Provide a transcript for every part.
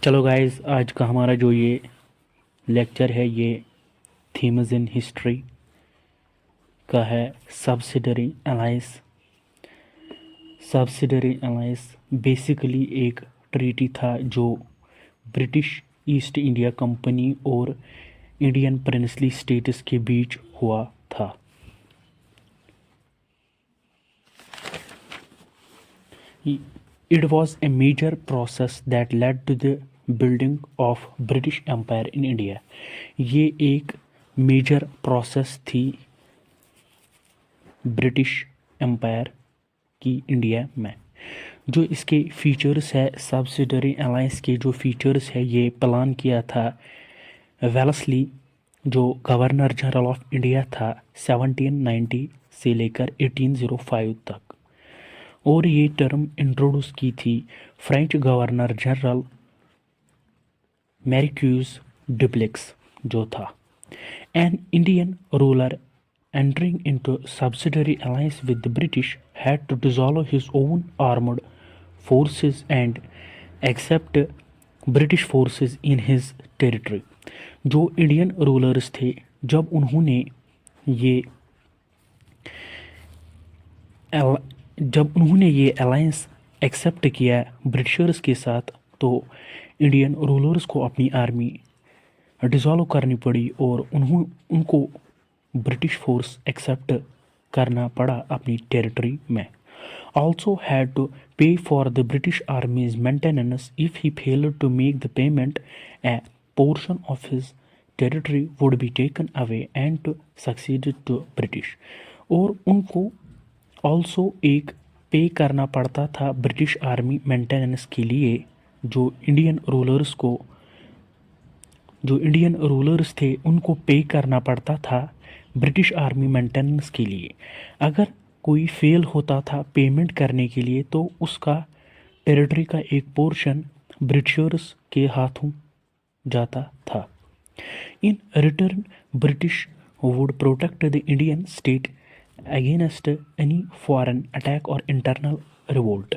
चलो गाइस, आज का हमारा जो ये लेक्चर है ये थीम्स इन हिस्ट्री का है। Subsidiary alliance. Subsidiary alliance basically एक ट्रीटी था जो ब्रिटिश ईस्ट इंडिया कंपनी और इंडियन प्रिंसली स्टेट्स के बीच हुआ था। It was a major process that led to the building of British Empire in India. ये एक मेजर प्रोसेस थी ब्रिटिश एम्पायर की इंडिया में। जो इसके फीचर्स है, सब्सिडरी अलायंस के जो फीचर्स है, ये प्लान किया था वेल्लेस्ली जो गवर्नर जनरल ऑफ इंडिया था 1790 से लेकर 1805 तक। और ये टर्म इंट्रोड्यूस की थी फ्रेंच गवर्नर जनरल मैरिक्यूज डुप्लेक्स जो था। An Indian ruler entering into subsidiary alliance with the British had to dissolve his own armed forces and accept British forces in his territory। जो इंडियन रूलर्स थे, जब उन्होंने ये alliance accept किया Britishers के साथ, तो इंडियन रूलर्स को अपनी आर्मी डिसॉल्व करनी पड़ी और उनको ब्रिटिश फोर्स एक्सेप्ट करना पड़ा अपनी टेरिटरी में। Also had to pay for the British armies maintenance if he failed to make the payment a portion of his territory would be taken away and to succeeded to British. और उनको also एक पे करना पड़ता था British army maintenance के लिए। जो इंडियन रूलर्स थे उनको पे करना पड़ता था ब्रिटिश आर्मी मेंटेनेंस के लिए। अगर कोई फेल होता था पेमेंट करने के लिए, तो उसका टेरिटरी का एक पोर्शन ब्रिटिशर्स के हाथों जाता था। In return British would protect the Indian state against any foreign attack और इंटरनल रिवोल्ट।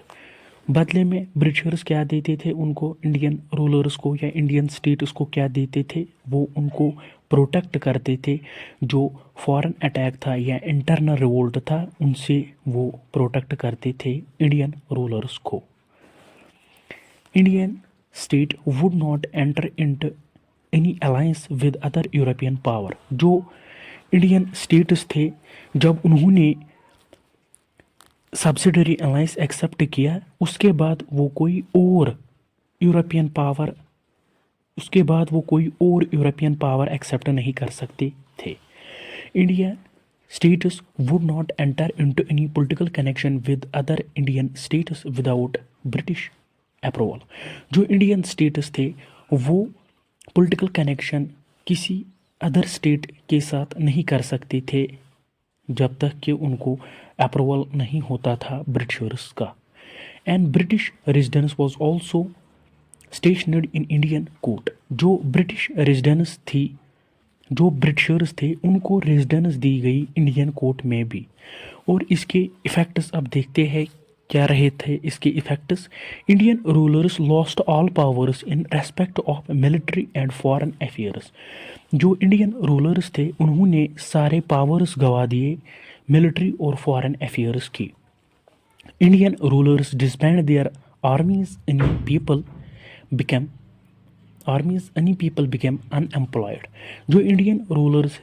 बदले में ब्रिटिशर्स क्या देते थे उनको, इंडियन रूलर्स को या इंडियन स्टेट्स को क्या देते थे, वो उनको प्रोटेक्ट करते थे। जो फॉरेन अटैक था या इंटरनल रिवोल्ट था, उनसे वो प्रोटेक्ट करते थे इंडियन रूलर्स को। Indian state would not enter into any alliance with other European power. जो इंडियन स्टेट्स थे, जब उन्होंने सब्सिडरी अलायंस एक्सेप्ट किया, उसके बाद वो कोई और यूरोपियन पावर एक्सेप्ट नहीं कर सकते थे। India states would not enter into any political connection with other Indian states without British approval. जो इंडियन स्टेट्स थे वो पॉलिटिकल कनेक्शन किसी अदर स्टेट के साथ नहीं कर सकते थे जब तक कि उनको अप्रूवल नहीं होता था ब्रिटिशर्स का। And British residence was also स्टेशनड in Indian court. जो ब्रिटिश रेजिडेंस थी, जो ब्रिटिशर्स थे, उनको रेजिडेंस दी गई इंडियन कोर्ट में भी। और इसके इफ़ेक्ट्स अब देखते हैं क्या रहे थे इसके effects. Indian rulers lost all powers in respect of military and foreign affairs. जो इंडियन रूलर्स थे उन्होंने सारे पावर्स गवा दिए मिलिट्री और फॉरेन अफेयर्स की। Indian rulers disband there आर्मीज, any people became unemployed. जो इंडियन रूलर्स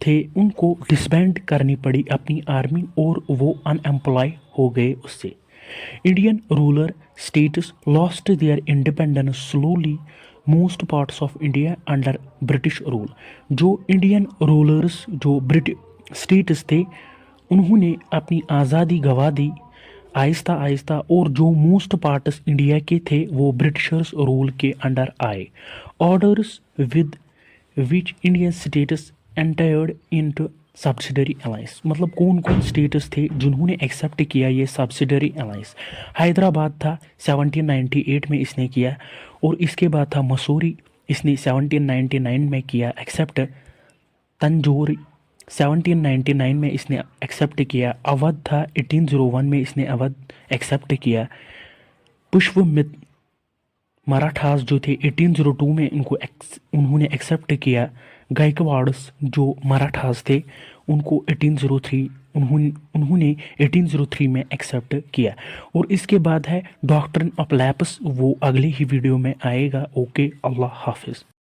थे उनको डिसबैंड करनी पड़ी अपनी आर्मी और वो अनएम्प्लॉय हो गए उससे। Indian ruler states lost their independence slowly most parts of India under British rule. जो इंडियन रूलर्स, जो ब्रिटिश स्टेट्स थे, उन्होंने अपनी आज़ादी गवा दी आहिस्ता आहिस्ता, और जो मोस्ट पार्ट्स इंडिया के थे वो ब्रिटिशर्स रूल के अंडर आए। Orders with which Indian states entered into subsidiary alliance. मतलब कौन कौन स्टेट्स थे जिन्होंने एक्सेप्ट किया ये सब्सिडरी अलायंस। हैदराबाद था 1798 में इसने किया, और इसके बाद था मसूरी, इसने 1799 में किया एक्सेप्ट। तंजौरी 1799 में इसने एक्सेप्ट किया। अवध था 1801 में इसने अवध एक्सेप्ट किया। मराठास जो थे 1802 में उन्होंने एक्सेप्ट किया। गायकवाड़स जो मराठास थे उनको 1803 उन्होंने 1803 में एक्सेप्ट किया। और इसके बाद है डॉक्ट्रिन ऑफ लैप्स, वो अगले ही वीडियो में आएगा। ओके, अल्लाह हाफिज़।